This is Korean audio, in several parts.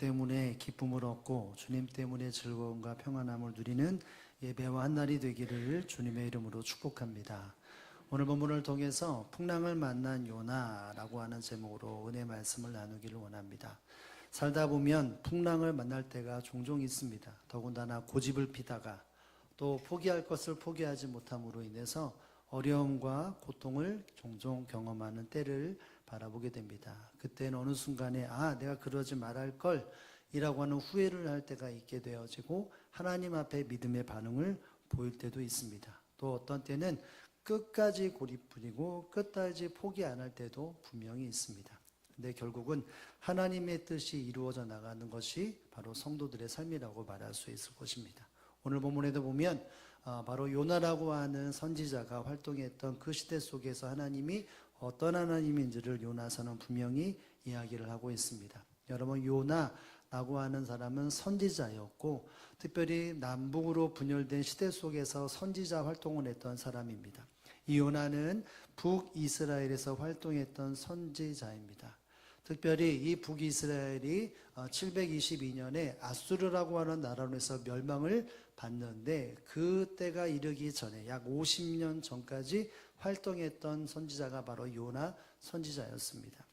때문에 기쁨을 얻고 주님 때문에 즐거움과 평안함을 누리는 예배와 한 날이 되기를 주님의 이름으로 축복합니다. 오늘 본문을 통해서 풍랑을 만난 요나라고 하는 제목으로 은혜 말씀을 나누기를 원합니다. 살다 보면 풍랑을 만날 때가 종종 있습니다. 더군다나 고집을 피다가 또 포기할 것을 포기하지 못함으로 인해서 어려움과 고통을 종종 경험하는 때를 바라보게 됩니다. 그때는 어느 순간에 내가 그러지 말할 걸 이라고 하는 후회를 할 때가 있게 되어지고 하나님 앞에 믿음의 반응을 보일 때도 있습니다. 또 어떤 때는 끝까지 고집부리고 끝까지 포기 안 할 때도 분명히 있습니다. 근데 결국은 하나님의 뜻이 이루어져 나가는 것이 바로 성도들의 삶이라고 말할 수 있을 것입니다. 오늘 본문에도 보면 바로 요나라고 하는 선지자가 활동했던 그 시대 속에서 하나님이 어떤 하나님인지를 요나서는 분명히 이야기를 하고 있습니다. 여러분, 요나라고 하는 사람은 선지자였고 특별히 남북으로 분열된 시대 속에서 선지자 활동을 했던 사람입니다. 이 요나는 북이스라엘에서 활동했던 선지자입니다. 특별히 이 북이스라엘이 722년에 아수르라고 하는 나라로에서 멸망을 받는데 그때가 이르기 전에 약 50년 전까지 활동했던 선지자가 바로 요나 선지자였습니다.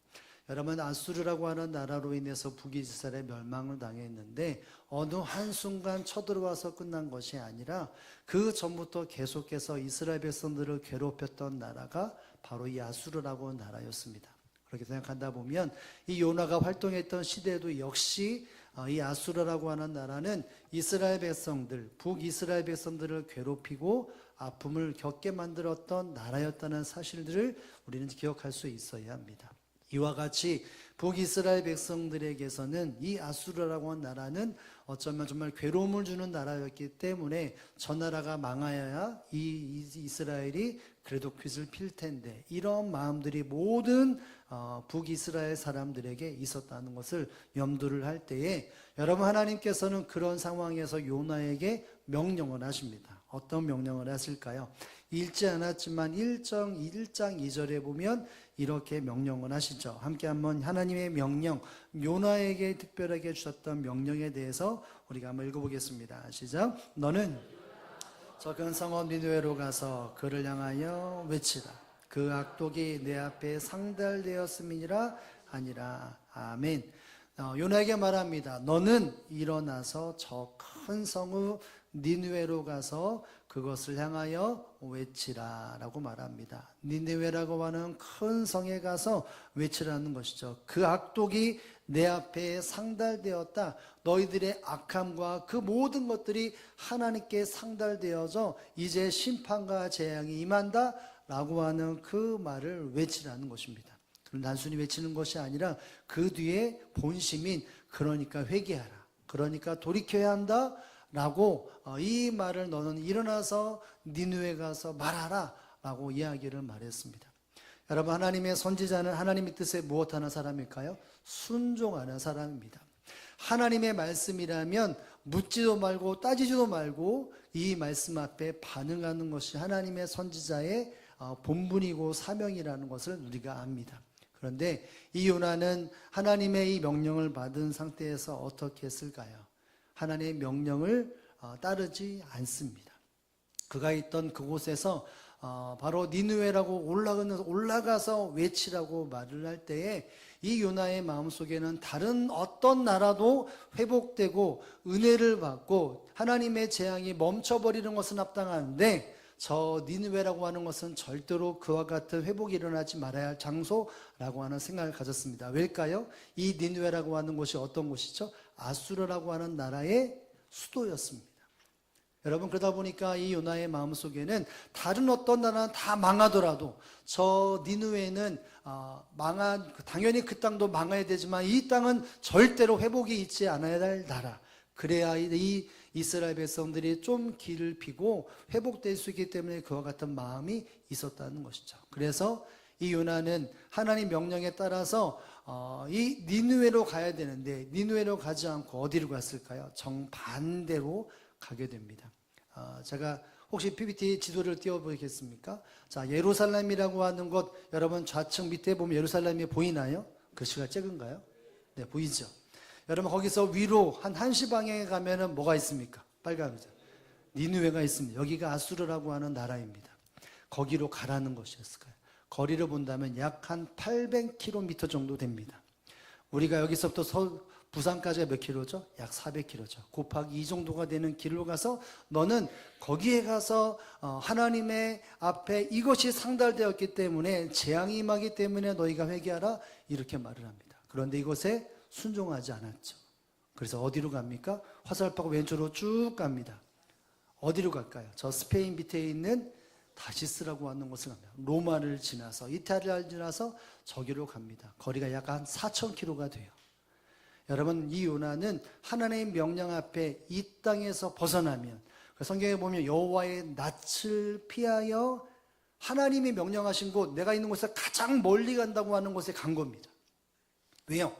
여러분, 아수르라고 하는 나라로 인해서 북이스라엘의 멸망을 당했는데 어느 한순간 쳐들어와서 끝난 것이 아니라 그 전부터 계속해서 이스라엘 백성들을 괴롭혔던 나라가 바로 이 아수르라고 하는 나라였습니다. 그렇게 생각한다 보면 이 요나가 활동했던 시대에도 역시 이 아수르라고 하는 나라는 이스라엘 백성들, 북이스라엘 백성들을 괴롭히고 아픔을 겪게 만들었던 나라였다는 사실들을 우리는 기억할 수 있어야 합니다. 이와 같이 북이스라엘 백성들에게서는 이 아수르라고 하는 나라는 어쩌면 정말 괴로움을 주는 나라였기 때문에 저 나라가 망하여야 이 이스라엘이 그래도 빚을 필 텐데 이런 마음들이 모든 북이스라엘 사람들에게 있었다는 것을 염두를 할 때에 여러분, 하나님께서는 그런 상황에서 요나에게 명령을 하십니다. 어떤 명령을 하실까요? 읽지 않았지만 1장 2절에 보면 이렇게 명령을 하시죠. 함께 한번 하나님의 명령, 요나에게 특별하게 주셨던 명령에 대해서 우리가 한번 읽어보겠습니다. 시작. 너는 저 큰 성읍 니느웨로 가서 그를 향하여 외치라. 그 악독이 내 앞에 상달되었음이니라 아니라. 아멘. 요나에게 말합니다. 너는 일어나서 저 큰 성읍 니느웨로 가서 그것을 향하여 외치라 라고 말합니다. 니느웨라고 하는 큰 성에 가서 외치라는 것이죠. 그 악독이 내 앞에 상달되었다. 너희들의 악함과 그 모든 것들이 하나님께 상달되어져 이제 심판과 재앙이 임한다 라고 하는 그 말을 외치라는 것입니다. 그럼 단순히 외치는 것이 아니라 그 뒤에 본심인 그러니까 회개하라, 그러니까 돌이켜야 한다 라고 이 말을 너는 일어나서 니느웨 가서 말하라 라고 이야기를 말했습니다. 여러분, 하나님의 선지자는 하나님의 뜻에 무엇하는 사람일까요? 순종하는 사람입니다. 하나님의 말씀이라면 묻지도 말고 따지지도 말고 이 말씀 앞에 반응하는 것이 하나님의 선지자의 본분이고 사명이라는 것을 우리가 압니다. 그런데 이 요나는 하나님의 이 명령을 받은 상태에서 어떻게 했을까요? 하나님의 명령을 따르지 않습니다. 그가 있던 그곳에서 바로 니느웨라고 올라가서 외치라고 말을 할 때에 이 요나의 마음속에는 다른 어떤 나라도 회복되고 은혜를 받고 하나님의 재앙이 멈춰버리는 것은 합당한데 저 니느웨라고 하는 것은 절대로 그와 같은 회복이 일어나지 말아야 할 장소라고 하는 생각을 가졌습니다. 왜일까요? 이 니느웨라고 하는 곳이 어떤 곳이죠? 아수르라고 하는 나라의 수도였습니다. 여러분, 그러다 보니까 이 요나의 마음속에는 다른 어떤 나라는 다 망하더라도 저 니느웨는 당연히 그 땅도 망해야 되지만 이 땅은 절대로 회복이 있지 않아야 할 나라, 그래야 이 이스라엘 백성들이 좀 길을 피고 회복될 수 있기 때문에 그와 같은 마음이 있었다는 것이죠. 그래서 이 요나는 하나님 명령에 따라서 이 니느웨로 가야 되는데 니느웨로 가지 않고 어디로 갔을까요? 정반대로 가게 됩니다. 제가 혹시 PPT 지도를 띄워보겠습니까? 자, 예루살렘이라고 하는 것, 여러분 좌측 밑에 보면 예루살렘이 보이나요? 글씨가 작은가요? 네, 보이죠? 여러분 거기서 위로 한 1시 방향에 가면은 뭐가 있습니까? 빨간거죠. 니느웨가 있습니다. 여기가 아수르라고 하는 나라입니다. 거기로 가라는 것이었을까요? 거리를 본다면 약 한 800km 정도 됩니다. 우리가 여기서부터 부산까지가 몇 킬로죠? 약 400km죠. 곱하기 이 정도가 되는 길로 가서 너는 거기에 가서 하나님의 앞에 이것이 상달되었기 때문에 재앙이 임하기 때문에 너희가 회개하라 이렇게 말을 합니다. 그런데 이것에 순종하지 않았죠. 그래서 어디로 갑니까? 화살표가 왼쪽으로 쭉 갑니다. 어디로 갈까요? 저 스페인 밑에 있는 다시스라고 하는 곳을 갑니다. 로마를 지나서 이탈리아를 지나서 저기로 갑니다. 거리가 약 한 4,000km가 돼요. 여러분 이 요나는 하나님의 명령 앞에 이 땅에서 벗어나면 성경에 보면 여호와의 낯을 피하여 하나님이 명령하신 곳 내가 있는 곳에 가장 멀리 간다고 하는 곳에 간 겁니다. 왜요?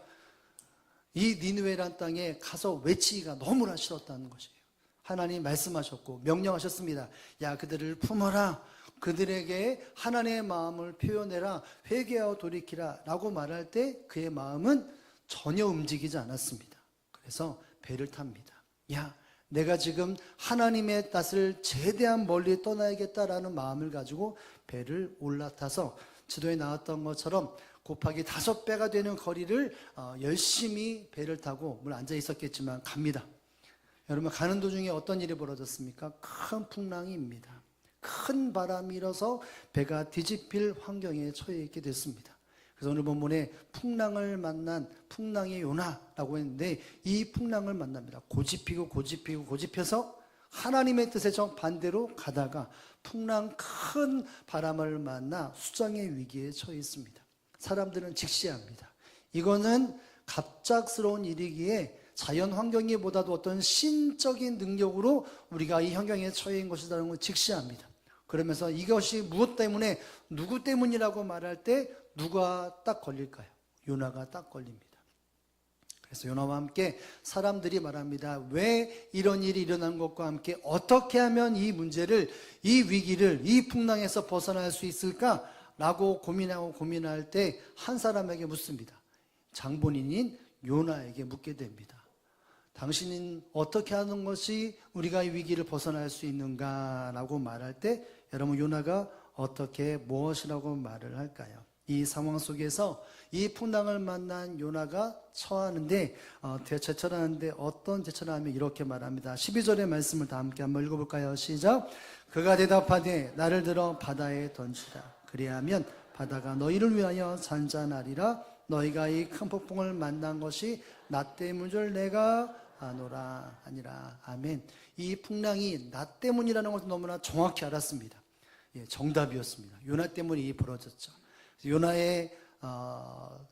이 니느웨라는 땅에 가서 외치기가 너무나 싫었다는 것이에요. 하나님 말씀하셨고 명령하셨습니다. 야 그들을 품어라. 그들에게 하나님의 마음을 표현해라. 회개하여 돌이키라 라고 말할 때 그의 마음은 전혀 움직이지 않았습니다. 그래서 배를 탑니다. 야 내가 지금 하나님의 낯을 최대한 멀리 떠나야겠다라는 마음을 가지고 배를 올라타서 지도에 나왔던 것처럼 곱하기 5배가 되는 거리를 열심히 배를 타고 물론 앉아 있었겠지만 갑니다. 여러분 가는 도중에 어떤 일이 벌어졌습니까? 큰 풍랑입니다. 큰 바람이 일어서 배가 뒤집힐 환경에 처해 있게 됐습니다. 그래서 오늘 본문에 풍랑을 만난 풍랑의 요나라고 했는데 이 풍랑을 만납니다. 고집해서 하나님의 뜻에 정반대로 가다가 풍랑 큰 바람을 만나 수장의 위기에 처해 있습니다. 사람들은 직시합니다. 이거는 갑작스러운 일이기에 자연 환경이보다도 어떤 신적인 능력으로 우리가 이 환경에 처해 있는 것이라는 걸 직시합니다. 그러면서 이것이 무엇 때문에 누구 때문이라고 말할 때 누가 딱 걸릴까요? 요나가 딱 걸립니다. 그래서 요나와 함께 사람들이 말합니다. 왜 이런 일이 일어난 것과 함께 어떻게 하면 이 문제를 이 위기를 이 풍랑에서 벗어날 수 있을까? 라고 고민할 때 한 사람에게 묻습니다. 장본인인 요나에게 묻게 됩니다. 당신은 어떻게 하는 것이 우리가 이 위기를 벗어날 수 있는가? 라고 말할 때 여러분 요나가 어떻게 무엇이라고 말을 할까요? 이 상황 속에서 이 풍랑을 만난 요나가 처하는데 제철하는데 어떤 제철하면 이렇게 말합니다. 12절의 말씀을 다 함께 한번 읽어볼까요? 시작. 그가 대답하되 나를 들어 바다에 던지라. 그리하면 바다가 너희를 위하여 잔잔하리라. 너희가 이 큰 폭풍을 만난 것이 나 때문인 줄 내가 아노라 아니라. 아멘. 이 풍랑이 나 때문이라는 것을 너무나 정확히 알았습니다. 예, 정답이었습니다. 요나 때문에 이 벌어졌죠. 요나의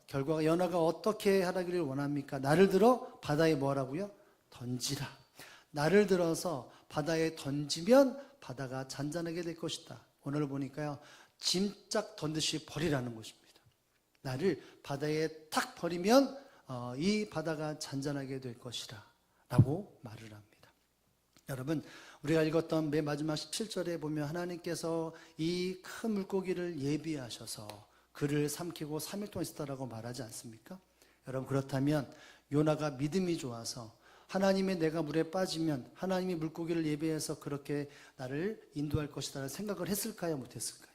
결과가 요나가 어떻게 하라기를 원합니까? 나를 들어 바다에 뭐라고요? 던지라. 나를 들어서 바다에 던지면 바다가 잔잔하게 될 것이다. 오늘 보니까요. 짐짝 던듯이 버리라는 것입니다. 나를 바다에 탁 버리면 이 바다가 잔잔하게 될 것이다 라고 말을 합니다. 여러분 우리가 읽었던 맨 마지막 17절에 보면 하나님께서 이 큰 물고기를 예비하셔서 그를 삼키고 3일 동안 있었다라고 말하지 않습니까? 여러분 그렇다면 요나가 믿음이 좋아서 하나님의 내가 물에 빠지면 하나님이 물고기를 예비해서 그렇게 나를 인도할 것이다 생각을 했을까요? 못했을까요?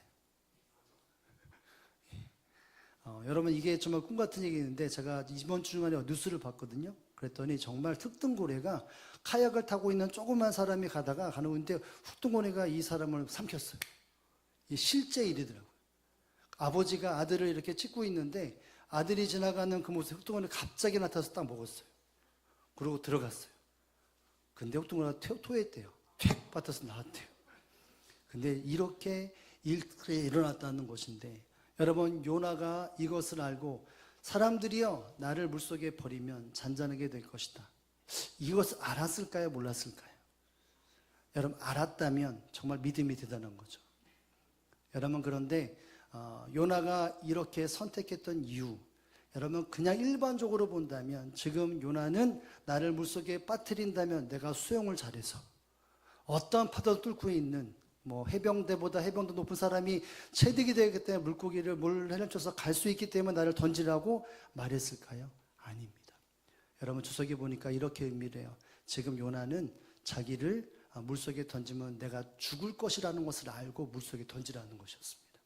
여러분 이게 정말 꿈 같은 얘기인데 제가 이번 주말에 뉴스를 봤거든요. 그랬더니 정말 흑등고래가 카약을 타고 있는 조그만 사람이 가다가 가는 건데 흑등고래가 이 사람을 삼켰어요. 이 실제 일이더라고요. 아버지가 아들을 이렇게 찍고 있는데 아들이 지나가는 그 모습에 흑등고래가 갑자기 나타나서 딱 먹었어요. 그러고 들어갔어요. 근데 흑등고래가 토했대요. 툭 받아서 나왔대요. 근데 이렇게 일이 일어났다는 것인데 여러분 요나가 이것을 알고 사람들이요 나를 물속에 버리면 잔잔하게 될 것이다. 이것을 알았을까요? 몰랐을까요? 여러분 알았다면 정말 믿음이 대단한 거죠. 여러분 그런데 요나가 이렇게 선택했던 이유 여러분 그냥 일반적으로 본다면 지금 요나는 나를 물속에 빠뜨린다면 내가 수영을 잘해서 어떠한 파도를 뚫고 있는 해병대보다 해병대 높은 사람이 체득이 되기 때문에 물고기를 물 헤엄쳐서 갈 수 있기 때문에 나를 던지라고 말했을까요? 아닙니다. 여러분 주석에 보니까 이렇게 의미를 해요. 지금 요나는 자기를 물속에 던지면 내가 죽을 것이라는 것을 알고 물속에 던지라는 것이었습니다.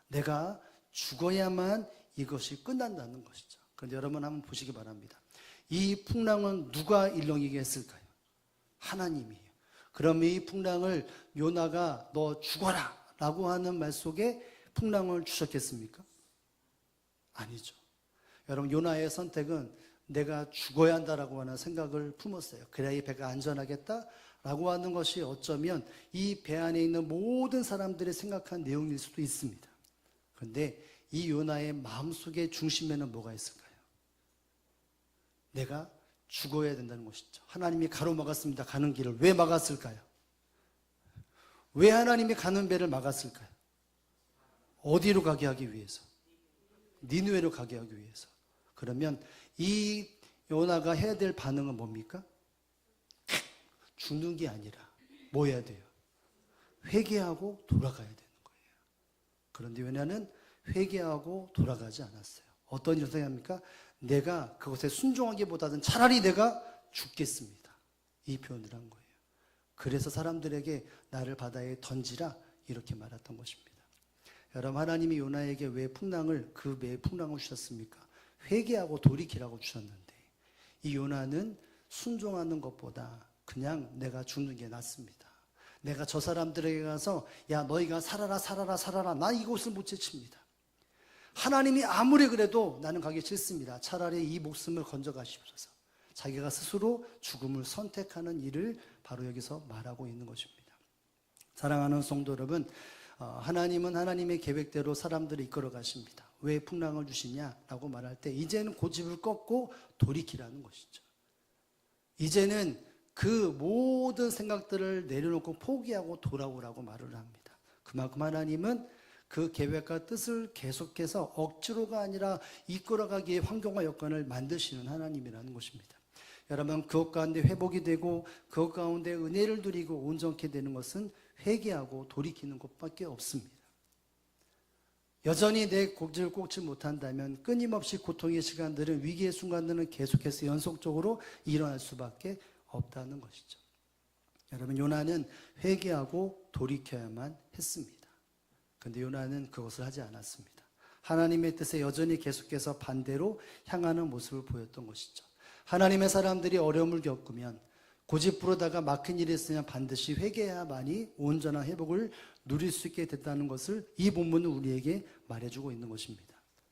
내가 죽어야만 이것이 끝난다는 것이죠. 그런데 여러분 한번 보시기 바랍니다. 이 풍랑은 누가 일렁이게 했을까요? 하나님이에요. 그럼 이 풍랑을 요나가 너 죽어라 라고 하는 말 속에 풍랑을 주셨겠습니까? 아니죠. 여러분 요나의 선택은 내가 죽어야 한다라고 하는 생각을 품었어요. 그래야 이 배가 안전하겠다라고 하는 것이 어쩌면 이 배 안에 있는 모든 사람들이 생각한 내용일 수도 있습니다. 그런데 이 요나의 마음속의 중심에는 뭐가 있을까요? 내가 죽어야 된다는 것이죠. 하나님이 가로막았습니다. 가는 길을. 왜 막았을까요? 왜 하나님이 가는 배를 막았을까요? 어디로 가게 하기 위해서? 니느웨로 가게 하기 위해서. 그러면 이 요나가 해야 될 반응은 뭡니까? 죽는 게 아니라 뭐 해야 돼요? 회개하고 돌아가야 되는 거예요. 그런데 요나는 회개하고 돌아가지 않았어요. 어떤 일을 생각합니까? 내가 그것에 순종하기보다는 차라리 내가 죽겠습니다. 이 표현을 한 거예요. 그래서 사람들에게 나를 바다에 던지라 이렇게 말했던 것입니다. 여러분 하나님이 요나에게 왜 풍랑을 그 배에 풍랑을 주셨습니까? 회개하고 돌이키라고 주셨는데 이 요나는 순종하는 것보다 그냥 내가 죽는 게 낫습니다. 내가 저 사람들에게 가서 야 너희가 살아라 살아라 살아라 나 이곳을 못 제칩니다. 하나님이 아무리 그래도 나는 가기 싫습니다. 차라리 이 목숨을 건져 가시옵소서. 자기가 스스로 죽음을 선택하는 일을 바로 여기서 말하고 있는 것입니다. 사랑하는 성도 여러분, 하나님은 하나님의 계획대로 사람들을 이끌어 가십니다. 왜 풍랑을 주시냐라고 말할 때 이제는 고집을 꺾고 돌이키라는 것이죠. 이제는 그 모든 생각들을 내려놓고 포기하고 돌아오라고 말을 합니다. 그만큼 하나님은 그 계획과 뜻을 계속해서 억지로가 아니라 이끌어가기에 환경과 여건을 만드시는 하나님이라는 것입니다. 여러분 그것 가운데 회복이 되고 그것 가운데 은혜를 누리고 온전케 되는 것은 회개하고 돌이키는 것밖에 없습니다. 여전히 내 고집을 꺾지 못한다면 끊임없이 고통의 시간들은 위기의 순간들은 계속해서 연속적으로 일어날 수밖에 없다는 것이죠. 여러분 요나는 회개하고 돌이켜야만 했습니다. 그런데 요나는 그것을 하지 않았습니다. 하나님의 뜻에 여전히 계속해서 반대로 향하는 모습을 보였던 것이죠. 하나님의 사람들이 어려움을 겪으면 고집 부르다가 막힌 일이 있으면 반드시 회개해야만이 온전한 회복을 누릴 수 있게 됐다는 것을 이 본문은 우리에게 말해주고 있는 것입니다.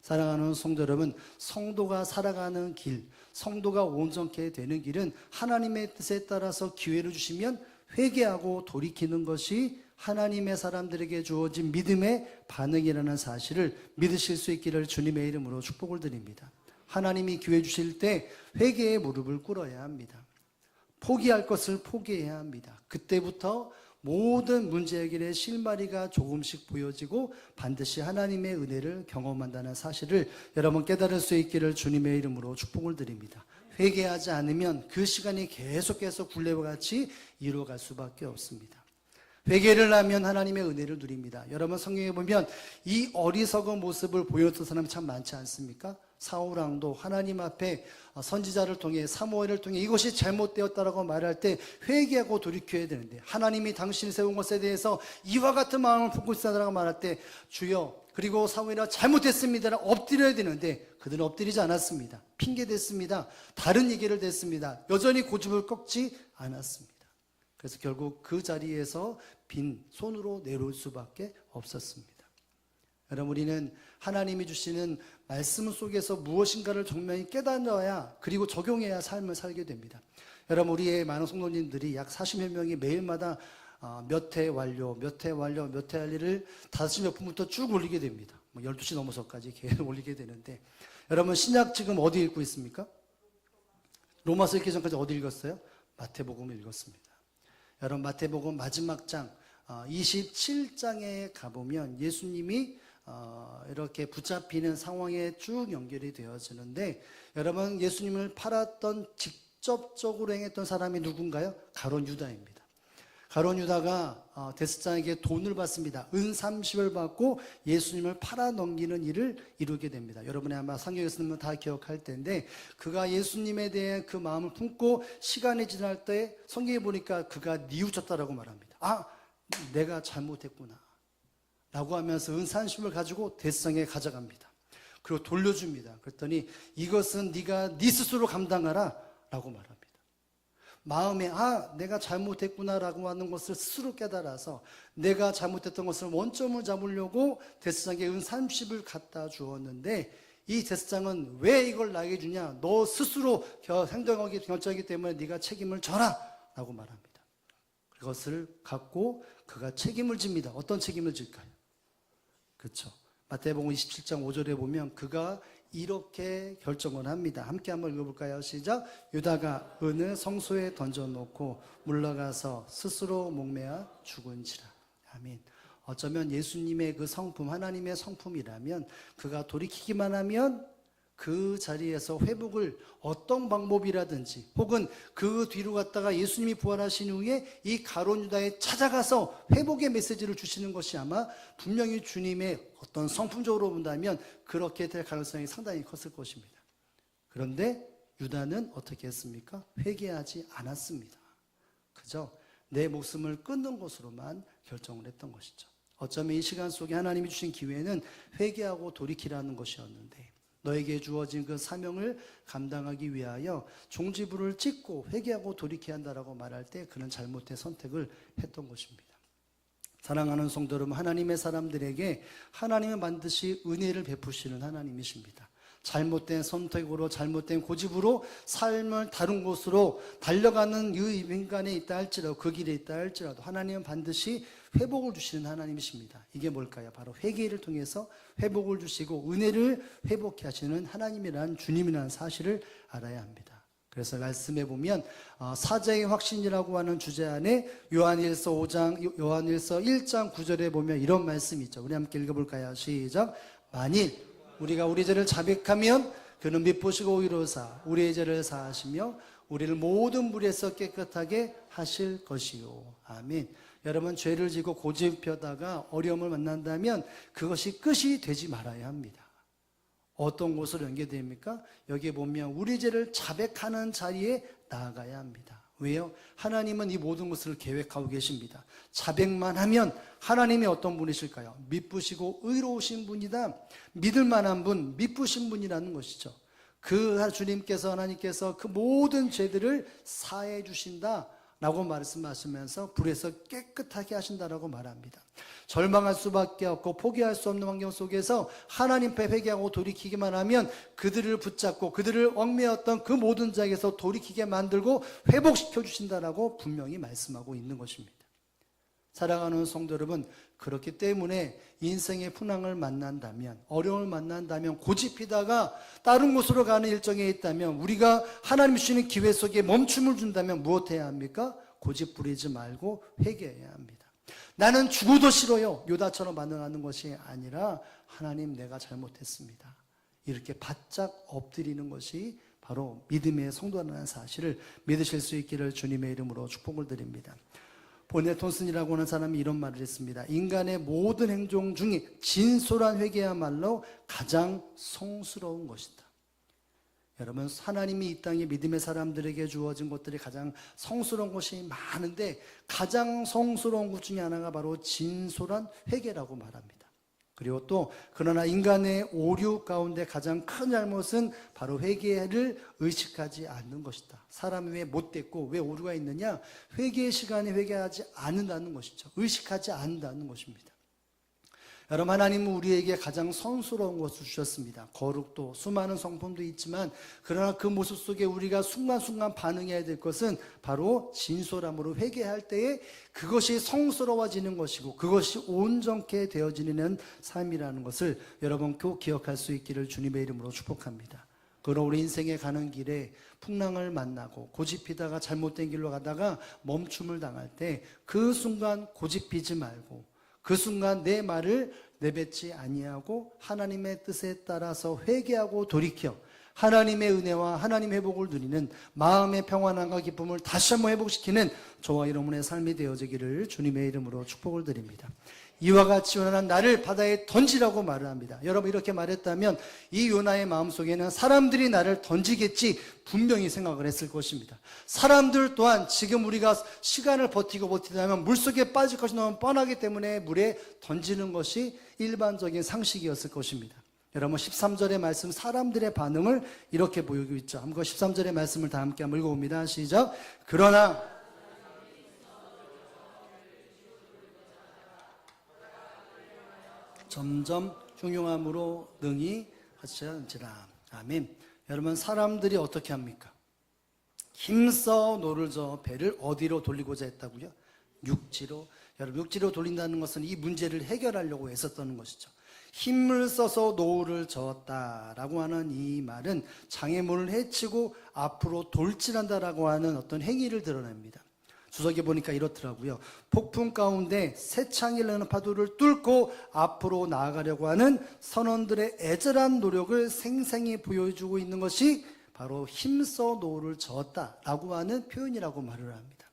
사랑하는 성도 여러분, 성도가 살아가는 길, 성도가 온전케 되는 길은 하나님의 뜻에 따라서 기회를 주시면 회개하고 돌이키는 것이 하나님의 사람들에게 주어진 믿음의 반응이라는 사실을 믿으실 수 있기를 주님의 이름으로 축복을 드립니다. 하나님이 기회 주실 때 회개의 무릎을 꿇어야 합니다. 포기할 것을 포기해야 합니다. 그때부터 모든 문제 해결의 실마리가 조금씩 보여지고 반드시 하나님의 은혜를 경험한다는 사실을 여러분 깨달을 수 있기를 주님의 이름으로 축복을 드립니다. 회개하지 않으면 그 시간이 계속해서 굴레와 같이 이루어갈 수밖에 없습니다. 회개를 하면 하나님의 은혜를 누립니다. 여러분 성경에 보면 이 어리석은 모습을 보였던 사람이 참 많지 않습니까? 사울왕도 하나님 앞에 선지자를 통해 사무엘을 통해 이것이 잘못되었다라고 말할 때 회개하고 돌이켜야 되는데 하나님이 당신이 세운 것에 대해서 이와 같은 마음을 품고 있다라고 말할 때 주여 그리고 사무엘아 잘못됐습니다라고 엎드려야 되는데 그들은 엎드리지 않았습니다. 핑계댔습니다. 다른 얘기를 댔습니다. 여전히 고집을 꺾지 않았습니다. 그래서 결국 그 자리에서 빈 손으로 내려올 수밖에 없었습니다. 여러분 우리는 하나님이 주시는 말씀 속에서 무엇인가를 정면히 깨달아야 그리고 적용해야 삶을 살게 됩니다. 여러분 우리의 많은 성도님들이 약 40여 명이 매일마다 몇 회 완료, 몇 회 완료, 몇 회 할 일을 5시 몇 분부터 쭉 올리게 됩니다. 12시 넘어서까지 계속 올리게 되는데 여러분 신약 지금 어디 읽고 있습니까? 로마서 읽기 전까지 어디 읽었어요? 마태복음을 읽었습니다. 여러분 마태복음 마지막 장 27장에 가보면 예수님이 이렇게 붙잡히는 상황에 쭉 연결이 되어지는데 여러분 예수님을 팔았던 직접적으로 행했던 사람이 누군가요? 가룟 유다입니다. 가룟 유다가 대제사장에게 돈을 받습니다. 은 30을 받고 예수님을 팔아넘기는 일을 이루게 됩니다. 여러분이 아마 성경에서 보면 다 기억할 텐데, 그가 예수님에 대해 그 마음을 품고 시간이 지날 때 성경에 보니까 그가 뉘우쳤다라고 말합니다. 아, 내가 잘못했구나 라고 하면서 은 30을 가지고 대제사장에게 가져갑니다. 그리고 돌려줍니다. 그랬더니 이것은 네가 네 스스로 감당하라 라고 말합니다. 마음에 내가 잘못했구나라고 하는 것을 스스로 깨달아서 내가 잘못했던 것을 원점을 잡으려고 대제사장에게 은 30을 갖다 주었는데, 이 대제사장은 왜 이걸 나에게 주냐, 너 스스로 행동하기 결정하기 때문에 네가 책임을 져라 라고 말합니다. 그것을 갖고 그가 책임을 집니다. 어떤 책임을 질까요? 그렇죠. 마태복음 27장 5절에 보면 그가 이렇게 결정을 합니다. 함께 한번 읽어볼까요? 시작. 유다가 은을 성소에 던져놓고 물러가서 스스로 목매어 죽은지라. 아멘. 어쩌면 예수님의 그 성품, 하나님의 성품이라면 그가 돌이키기만 하면 그 자리에서 회복을 어떤 방법이라든지, 혹은 그 뒤로 갔다가 예수님이 부활하신 후에 이 가룟 유다에 찾아가서 회복의 메시지를 주시는 것이 아마 분명히 주님의 어떤 성품적으로 본다면 그렇게 될 가능성이 상당히 컸을 것입니다. 그런데 유다는 어떻게 했습니까? 회개하지 않았습니다. 그저 내 목숨을 끊는 것으로만 결정을 했던 것이죠. 어쩌면 이 시간 속에 하나님이 주신 기회는 회개하고 돌이키라는 것이었는데, 너에게 주어진 그 사명을 감당하기 위하여 종지부를 찍고 회개하고 돌이켜야 한다라고 말할 때 그는 잘못된 선택을 했던 것입니다. 사랑하는 성도 여러분, 하나님의 사람들에게 하나님은 반드시 은혜를 베푸시는 하나님이십니다. 잘못된 선택으로, 잘못된 고집으로 삶을 다른 곳으로 달려가는 이 인간에 있다 할지라도, 그 길에 있다 할지라도 하나님은 반드시 회복을 주시는 하나님이십니다. 이게 뭘까요? 바로 회개를 통해서 회복을 주시고 은혜를 회복케 하시는 하나님이라는, 주님이라는 사실을 알아야 합니다. 그래서 말씀해 보면 사자의 확신이라고 하는 주제 안에 요한일서 1장 9절에 보면 이런 말씀이 있죠. 우리 함께 읽어볼까요? 시작. 만일 우리가 우리 죄를 자백하면 그는 미쁘시고 의로사 우리의 죄를 사하시며 우리를 모든 불에서 깨끗하게 하실 것이요. 아멘. 여러분, 죄를 지고 고집하다가 어려움을 만난다면 그것이 끝이 되지 말아야 합니다. 어떤 곳으로 연계됩니까? 여기에 보면 우리 죄를 자백하는 자리에 나아가야 합니다. 왜요? 하나님은 이 모든 것을 계획하고 계십니다. 자백만 하면 하나님이 어떤 분이실까요? 미쁘시고 의로우신 분이다. 믿을 만한 분, 미쁘신 분이라는 것이죠. 그 주님께서, 하나님께서 그 모든 죄들을 사해 주신다 라고 말씀하시면서 불에서 깨끗하게 하신다라고 말합니다. 절망할 수밖에 없고 포기할 수 없는 환경 속에서 하나님 앞에 회개하고 돌이키기만 하면 그들을 붙잡고 그들을 얽매였던 그 모든 자에게서 돌이키게 만들고 회복시켜 주신다라고 분명히 말씀하고 있는 것입니다. 사랑하는 성도 여러분, 그렇기 때문에 인생의 풍랑을 만난다면, 어려움을 만난다면, 고집피다가 다른 곳으로 가는 일정에 있다면, 우리가 하나님 주시는 기회 속에 멈춤을 준다면 무엇해야 합니까? 고집 부리지 말고 회개해야 합니다. 나는 죽어도 싫어요, 요다처럼 반응하는 것이 아니라 하나님, 내가 잘못했습니다, 이렇게 바짝 엎드리는 것이 바로 믿음의 성도라는 사실을 믿으실 수 있기를 주님의 이름으로 축복을 드립니다. 보네 톤슨이라고 하는 사람이 이런 말을 했습니다. 인간의 모든 행동 중에 진솔한 회개야말로 가장 성스러운 것이다. 여러분, 하나님이 이 땅에 믿음의 사람들에게 주어진 것들이 가장 성스러운 것이 많은데 가장 성스러운 것 중에 하나가 바로 진솔한 회개라고 말합니다. 그리고 또 그러나 인간의 오류 가운데 가장 큰 잘못은 바로 회개를 의식하지 않는 것이다. 사람이 왜 못됐고 왜 오류가 있느냐? 회개의 시간에 회개하지 않는다는 것이죠. 의식하지 않는다는 것입니다. 여러분, 하나님은 우리에게 가장 성스러운 것을 주셨습니다. 거룩도, 수많은 성품도 있지만 그러나 그 모습 속에 우리가 순간순간 반응해야 될 것은 바로 진솔함으로 회개할 때에 그것이 성스러워지는 것이고 그것이 온전케 되어지는 삶이라는 것을 여러분 꼭 기억할 수 있기를 주님의 이름으로 축복합니다. 그럼 우리 인생에 가는 길에 풍랑을 만나고 고집피다가 잘못된 길로 가다가 멈춤을 당할 때 그 순간 고집피지 말고 그 순간 내 말을 내뱉지 아니하고 하나님의 뜻에 따라서 회개하고 돌이켜 하나님의 은혜와 하나님의 회복을 누리는 마음의 평안함과 기쁨을 다시 한번 회복시키는 저와 여러분의 삶이 되어지기를 주님의 이름으로 축복을 드립니다. 이와 같이 요나는 나를 바다에 던지라고 말을 합니다. 여러분 이렇게 말했다면 이 요나의 마음속에는 사람들이 나를 던지겠지 분명히 생각을 했을 것입니다. 사람들 또한 지금 우리가 시간을 버티다면 물속에 빠질 것이 너무 뻔하기 때문에 물에 던지는 것이 일반적인 상식이었을 것입니다. 여러분 13절의 말씀 사람들의 반응을 이렇게 보이고 있죠. 한번 13절의 말씀을 다 함께 한번 읽어봅니다. 시작. 그러나 점점 흉흉함으로 능히 하시는지라. 아멘. 여러분 사람들이 어떻게 합니까? 힘써 노를 저어 배를 어디로 돌리고자 했다고요? 육지로. 여러분 육지로 돌린다는 것은 이 문제를 해결하려고 애썼던 것이죠. 힘을 써서 노를 저었다라고 하는 이 말은 장애물을 해치고 앞으로 돌진한다라고 하는 어떤 행위를 드러냅니다. 주석에 보니까 이렇더라고요. 폭풍 가운데 세창이 흐르는 파도를 뚫고 앞으로 나아가려고 하는 선원들의 애절한 노력을 생생히 보여주고 있는 것이 바로 힘써 노를 저었다라고 하는 표현이라고 말을 합니다.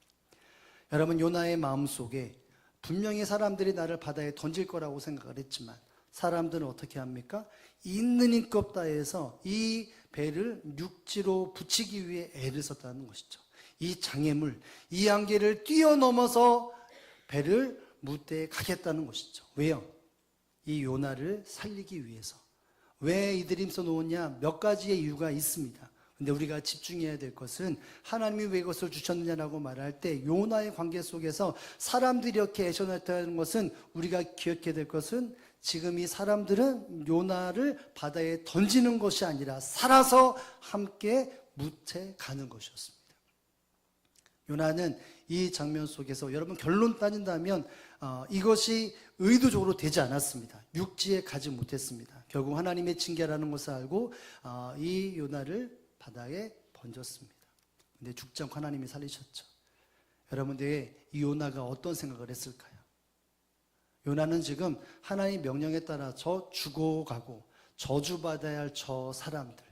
여러분 요나의 마음속에 분명히 사람들이 나를 바다에 던질 거라고 생각을 했지만 사람들은 어떻게 합니까? 있는 힘껏 없다 해서 이 배를 육지로 붙이기 위해 애를 썼다는 것이죠. 이 장애물, 이 한계를 뛰어넘어서 배를 무대에 가겠다는 것이죠. 왜요? 이 요나를 살리기 위해서. 왜 이들이 힘써 놓았냐? 몇 가지의 이유가 있습니다. 근데 우리가 집중해야 될 것은 하나님이 왜 이것을 주셨느냐라고 말할 때 요나의 관계 속에서 사람들이 이렇게 애써냈다는 것은 우리가 기억해야 될 것은 지금 이 사람들은 요나를 바다에 던지는 것이 아니라 살아서 함께 무채 가는 것이었습니다. 요나는 이 장면 속에서 여러분 결론 따진다면 이것이 의도적으로 되지 않았습니다. 육지에 가지 못했습니다. 결국 하나님의 징계라는 것을 알고 이 요나를 바다에 던졌습니다. 근데 죽지 않고 하나님이 살리셨죠. 여러분들 이 요나가 어떤 생각을 했을까요? 요나는 지금 하나님의 명령에 따라 저 죽어가고 저주받아야 할 저 사람들,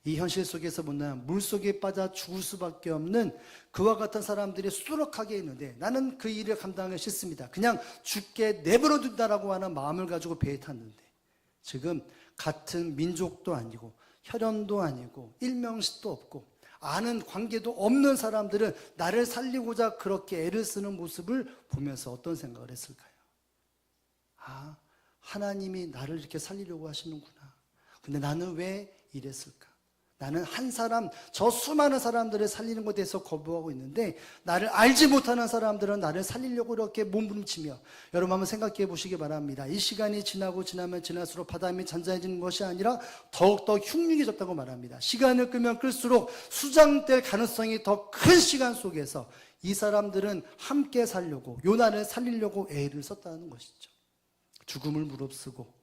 이 현실 속에서 보면 물속에 빠져 죽을 수밖에 없는 그와 같은 사람들이 수두룩하게 있는데 나는 그 일을 감당하기 싫습니다. 그냥 죽게 내버려 둔다라고 하는 마음을 가지고 배에 탔는데 지금 같은 민족도 아니고 혈연도 아니고 일명식도 없고 아는 관계도 없는 사람들은 나를 살리고자 그렇게 애를 쓰는 모습을 보면서 어떤 생각을 했을까요? 아, 하나님이 나를 이렇게 살리려고 하시는구나. 근데 나는 왜 이랬을까? 나는 한 사람, 저 수많은 사람들을 살리는 것에 대해서 거부하고 있는데 나를 알지 못하는 사람들은 나를 살리려고 이렇게 몸부림치며 여러분 한번 생각해 보시기 바랍니다. 이 시간이 지나면 지날수록 바람이 잔잔해지는 것이 아니라 더욱더 흉흉해졌다고 말합니다. 시간을 끌면 끌수록 수장될 가능성이 더 큰 시간 속에서 이 사람들은 함께 살려고 요나를 살리려고 애를 썼다는 것이죠. 죽음을 무릅쓰고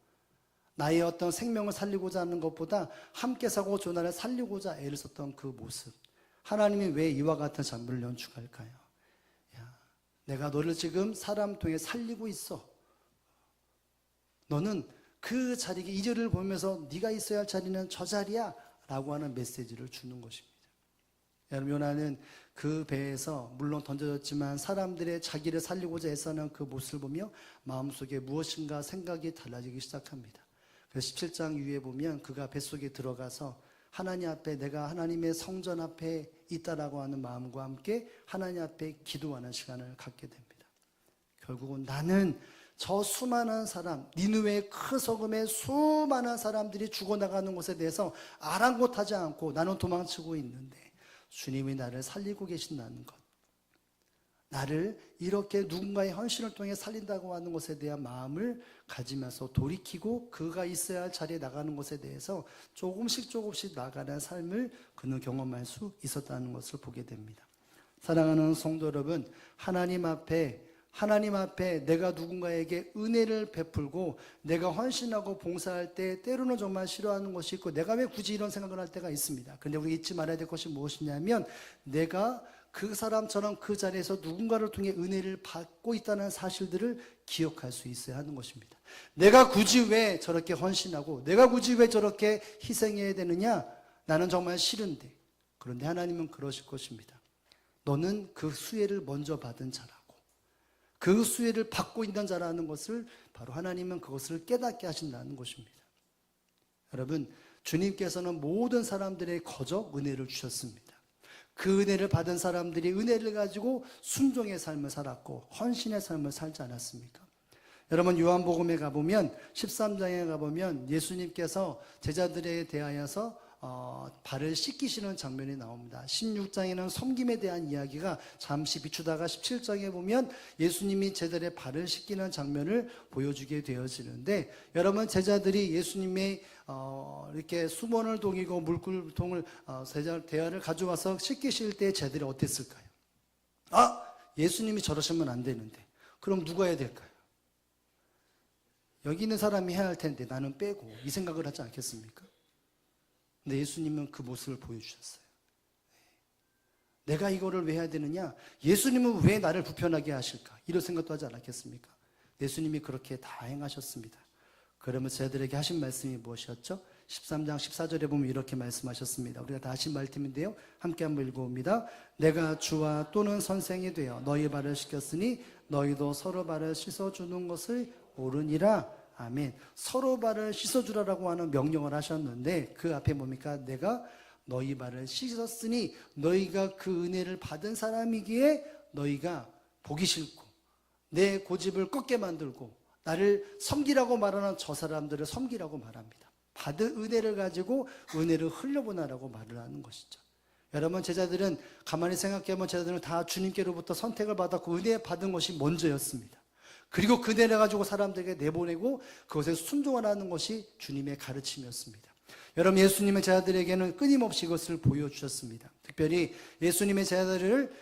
나의 어떤 생명을 살리고자 하는 것보다 함께 사고 요나를 살리고자 애를 썼던 그 모습. 하나님이 왜 이와 같은 장면을 연출할까요? 야, 내가 너를 지금 사람 통해 살리고 있어. 너는 그 자리에 이 자리를 보면서 네가 있어야 할 자리는 저 자리야 라고 하는 메시지를 주는 것입니다. 여러분 요나는 그 배에서 물론 던져졌지만 사람들의 자기를 살리고자 애쓰는 그 모습을 보며 마음속에 무엇인가 생각이 달라지기 시작합니다. 그래서 17장 위에 보면 그가 뱃속에 들어가서 하나님 앞에 내가 하나님의 성전 앞에 있다라고 하는 마음과 함께 하나님 앞에 기도하는 시간을 갖게 됩니다. 결국은 나는 저 수많은 사람, 니느웨의 큰 소금에 수많은 사람들이 죽어나가는 것에 대해서 아랑곳하지 않고 나는 도망치고 있는데 주님이 나를 살리고 계신다는 것, 나를 이렇게 누군가의 헌신을 통해 살린다고 하는 것에 대한 마음을 가지면서 돌이키고 그가 있어야 할 자리에 나가는 것에 대해서 조금씩 나가는 삶을 그는 경험할 수 있었다는 것을 보게 됩니다. 사랑하는 성도 여러분, 하나님 앞에 내가 누군가에게 은혜를 베풀고 내가 헌신하고 봉사할 때 때로는 정말 싫어하는 것이 있고 내가 왜 굳이 이런 생각을 할 때가 있습니다. 근데 우리 잊지 말아야 될 것이 무엇이냐면 내가 그 사람처럼 그 자리에서 누군가를 통해 은혜를 받고 있다는 사실들을 기억할 수 있어야 하는 것입니다. 내가 굳이 왜 저렇게 헌신하고 내가 굳이 왜 저렇게 희생해야 되느냐? 나는 정말 싫은데. 그런데 하나님은 그러실 것입니다. 너는 그 수혜를 먼저 받은 자라고, 그 수혜를 받고 있는 자라는 것을 바로 하나님은 그것을 깨닫게 하신다는 것입니다. 여러분, 주님께서는 모든 사람들의 거저 은혜를 주셨습니다. 그 은혜를 받은 사람들이 은혜를 가지고 순종의 삶을 살았고 헌신의 삶을 살지 않았습니까? 여러분, 요한복음에 가보면 13장에 가보면 예수님께서 제자들에 대하여서 발을 씻기시는 장면이 나옵니다. 16장에는 섬김에 대한 이야기가 잠시 비추다가 17장에 보면 예수님이 제자들의 발을 씻기는 장면을 보여주게 되어지는데, 여러분, 제자들이 예수님의 이렇게 수건을 동이고 물통을 대야를 가져와서 씻기실 때 제자들이 어땠을까요? 예수님이 저러시면 안 되는데 그럼 누가 해야 될까요? 여기 있는 사람이 해야 할 텐데 나는 빼고, 이 생각을 하지 않겠습니까? 근데 예수님은 그 모습을 보여주셨어요. 내가 이거를 왜 해야 되느냐? 예수님은 왜 나를 불편하게 하실까? 이런 생각도 하지 않았겠습니까? 예수님이 그렇게 다 행하셨습니다. 그러면 저희들에게 하신 말씀이 무엇이었죠? 13장 14절에 보면 이렇게 말씀하셨습니다. 우리가 다 하신 말씀인데요, 함께 한번 읽어봅니다. 내가 주와 또는 선생이 되어 너희 발을 씻겼으니 너희도 서로 발을 씻어주는 것을 옳으니라. 아멘. 서로 발을 씻어주라라고 하는 명령을 하셨는데, 그 앞에 뭡니까? 내가 너희 발을 씻었으니 너희가 그 은혜를 받은 사람이기에 너희가 보기 싫고 내 고집을 꺾게 만들고 나를 섬기라고 말하는 저 사람들을 섬기라고 말합니다. 받은 은혜를 가지고 은혜를 흘려보내라고 말을 하는 것이죠. 여러분, 제자들은 가만히 생각해보면 제자들은 다 주님께로부터 선택을 받았고 은혜 받은 것이 먼저였습니다. 그리고 그 은혜를 가지고 사람들에게 내보내고 그것에 순종하라는 것이 주님의 가르침이었습니다. 여러분, 예수님의 제자들에게는 끊임없이 이것을 보여주셨습니다. 특별히 예수님의 제자들을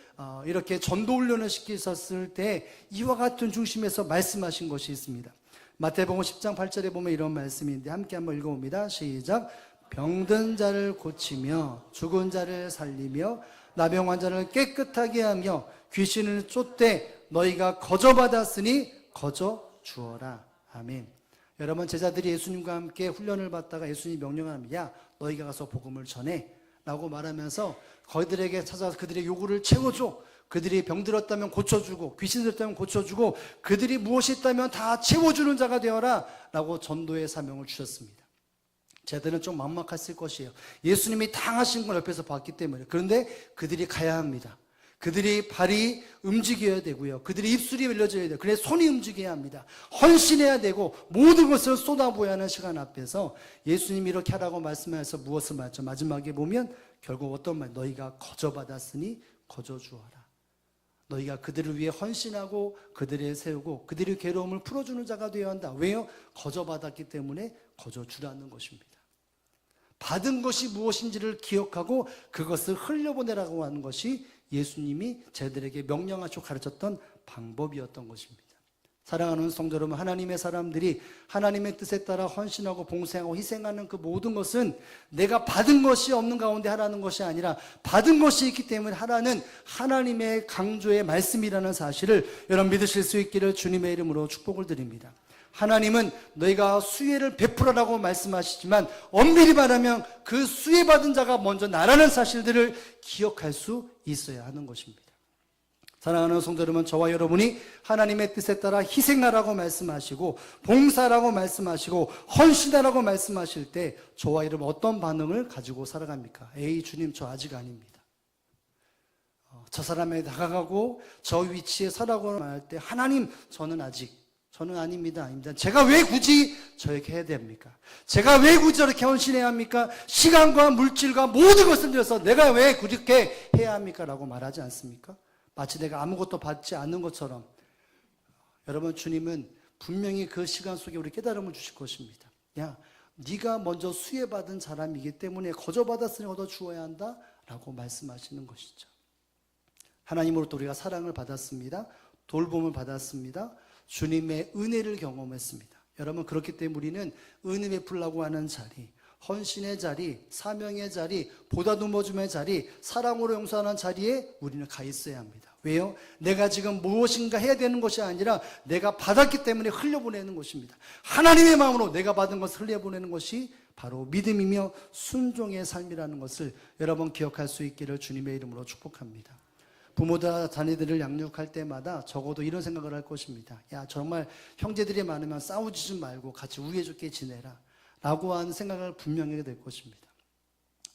이렇게 전도 훈련을 시키셨을 때 이와 같은 중심에서 말씀하신 것이 있습니다. 마태복음 10장 8절에 보면 이런 말씀인데 함께 한번 읽어봅니다. 시작. 병든 자를 고치며 죽은 자를 살리며 나병 환자를 깨끗하게 하며 귀신을 쫓되 너희가 거저 받았으니 거저 주어라. 아멘. 여러분, 제자들이 예수님과 함께 훈련을 받다가 예수님이 명령합니다. 야, 너희가 가서 복음을 전해 라고 말하면서 거기들에게 찾아서 그들의 요구를 채워줘. 그들이 병들었다면 고쳐주고 귀신 들었다면 고쳐주고 그들이 무엇이 있다면 다 채워주는 자가 되어라 라고 전도의 사명을 주셨습니다. 제자들은 좀 막막했을 것이에요. 예수님이 당하신 걸 옆에서 봤기 때문에. 그런데 그들이 가야 합니다. 그들이 발이 움직여야 되고요. 그들이 입술이 열려져야 돼요. 그래서 손이 움직여야 합니다. 헌신해야 되고 모든 것을 쏟아부어야 하는 시간 앞에서 예수님이 이렇게 하라고 말씀하셔서 무엇을 말했죠? 마지막에 보면 결국 어떤 말? 너희가 거저 받았으니 거저 주어라. 너희가 그들을 위해 헌신하고 그들을 세우고 그들의 괴로움을 풀어주는 자가 되어야 한다. 왜요? 거저 받았기 때문에 거저 주라는 것입니다. 받은 것이 무엇인지를 기억하고 그것을 흘려보내라고 하는 것이 예수님이 제자들에게 명령하시고 가르쳤던 방법이었던 것입니다. 사랑하는 성도 여러분, 하나님의 사람들이 하나님의 뜻에 따라 헌신하고 봉사하고 희생하는 그 모든 것은 내가 받은 것이 없는 가운데 하라는 것이 아니라 받은 것이 있기 때문에 하라는 하나님의 강조의 말씀이라는 사실을 여러분 믿으실 수 있기를 주님의 이름으로 축복을 드립니다. 하나님은 너희가 수혜를 베풀어라고 말씀하시지만 엄밀히 말하면 그 수혜 받은 자가 먼저 나라는 사실들을 기억할 수 있어야 하는 것입니다. 사랑하는 성도 여러분, 저와 여러분이 하나님의 뜻에 따라 희생하라고 말씀하시고 봉사라고 말씀하시고 헌신하라고 말씀하실 때 저와 여러분 어떤 반응을 가지고 살아갑니까? 에이, 주님, 저 아직 아닙니다. 저 사람에 다가가고 저 위치에 서라고 말할 때 하나님, 저는 아닙니다. 제가 왜 굳이 저렇게 해야 됩니까? 제가 왜 굳이 저렇게 헌신해야 합니까? 시간과 물질과 모든 것을 들여서 내가 왜 그렇게 해야 합니까? 라고 말하지 않습니까? 마치 내가 아무것도 받지 않는 것처럼. 여러분, 주님은 분명히 그 시간 속에 우리 깨달음을 주실 것입니다. 야, 네가 먼저 수혜받은 사람이기 때문에 거저 받았으니 얻어 주어야 한다 라고 말씀하시는 것이죠. 하나님으로부터 우리가 사랑을 받았습니다. 돌봄을 받았습니다. 주님의 은혜를 경험했습니다. 여러분, 그렇기 때문에 우리는 은혜 베풀라고 하는 자리, 헌신의 자리, 사명의 자리, 보다듬어줌의 자리, 사랑으로 용서하는 자리에 우리는 가 있어야 합니다. 왜요? 내가 지금 무엇인가 해야 되는 것이 아니라 내가 받았기 때문에 흘려보내는 것입니다. 하나님의 마음으로 내가 받은 것을 흘려보내는 것이 바로 믿음이며 순종의 삶이라는 것을 여러분 기억할 수 있기를 주님의 이름으로 축복합니다. 부모가 자녀들을 양육할 때마다 적어도 이런 생각을 할 것입니다. 야, 정말 형제들이 많으면 싸우지 좀 말고 같이 우애 좋게 지내라 라고 하는 생각을 분명히 하게 될 것입니다.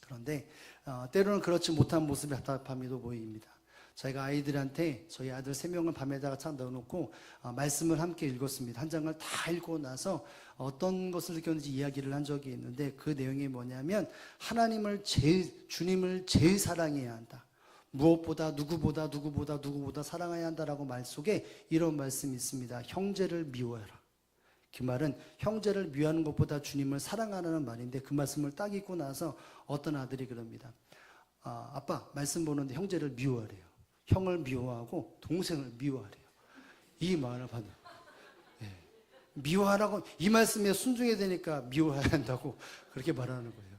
그런데 때로는 그렇지 못한 모습이 답답함에도 보입니다. 저희가 아이들한테 저희 아들 3명을 밤에다가 차 넣어놓고 말씀을 함께 읽었습니다. 한 장을 다 읽고 나서 어떤 것을 느꼈는지 이야기를 한 적이 있는데 그 내용이 뭐냐면 주님을 제일 사랑해야 한다. 무엇보다 누구보다 사랑해야 한다라고 말 속에 이런 말씀이 있습니다. 형제를 미워해라. 그 말은 형제를 미워하는 것보다 주님을 사랑하라는 말인데 그 말씀을 딱 읽고 나서 어떤 아들이 그럽니다. 아빠 말씀 보는데 형제를 미워하래요. 형을 미워하고 동생을 미워하래요. 이 말을 받아. 미워하라고 이 말씀에 순종해야 되니까 미워해야 한다고 그렇게 말하는 거예요.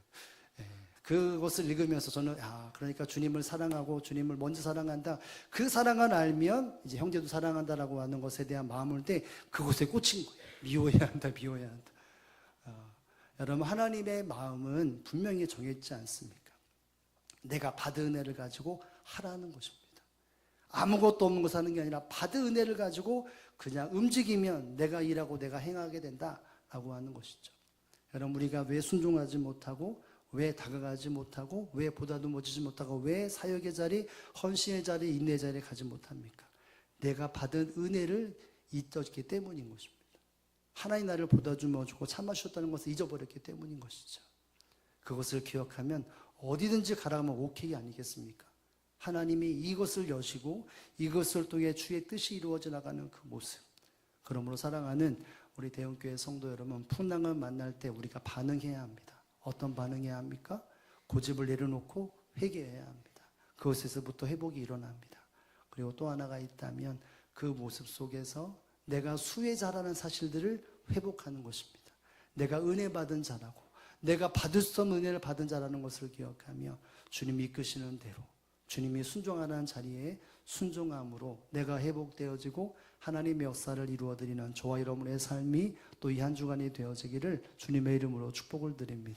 그것을 읽으면서 저는 그러니까 주님을 사랑하고 주님을 먼저 사랑한다. 그 사랑을 알면 이제 형제도 사랑한다라고 하는 것에 대한 마음을 때 그것에 꽂힌 거예요. 미워해야 한다. 여러분 하나님의 마음은 분명히 정했지 않습니까? 내가 받은 은혜를 가지고 하라는 것입니다. 아무것도 없는 것을 하는 게 아니라 받은 은혜를 가지고 그냥 움직이면 내가 일하고 내가 행하게 된다라고 하는 것이죠. 여러분 우리가 왜 순종하지 못하고 왜 다가가지 못하고 왜 보다듬어지지 못하고 왜 사역의 자리, 헌신의 자리, 인내의 자리에 가지 못합니까? 내가 받은 은혜를 잊었기 때문인 것입니다. 하나님 나를 보다듬어주고 참아주셨다는 것을 잊어버렸기 때문인 것이죠. 그것을 기억하면 어디든지 가라면 오케이 아니겠습니까? 하나님이 이것을 여시고 이것을 통해 주의 뜻이 이루어져 나가는 그 모습. 그러므로 사랑하는 우리 대형교회 성도 여러분, 풍랑을 만날 때 우리가 반응해야 합니다. 어떤 반응해야 합니까? 고집을 내려놓고 회개해야 합니다. 그것에서부터 회복이 일어납니다. 그리고 또 하나가 있다면 그 모습 속에서 내가 수혜자라는 사실들을 회복하는 것입니다. 내가 은혜 받은 자라고 내가 받을 수 없는 은혜를 받은 자라는 것을 기억하며 주님이 이끄시는 대로 주님이 순종하는 자리에 순종함으로 내가 회복되어지고 하나님의 역사를 이루어드리는 저와 여러분의 삶이 또 이 한 주간이 되어지기를 주님의 이름으로 축복을 드립니다.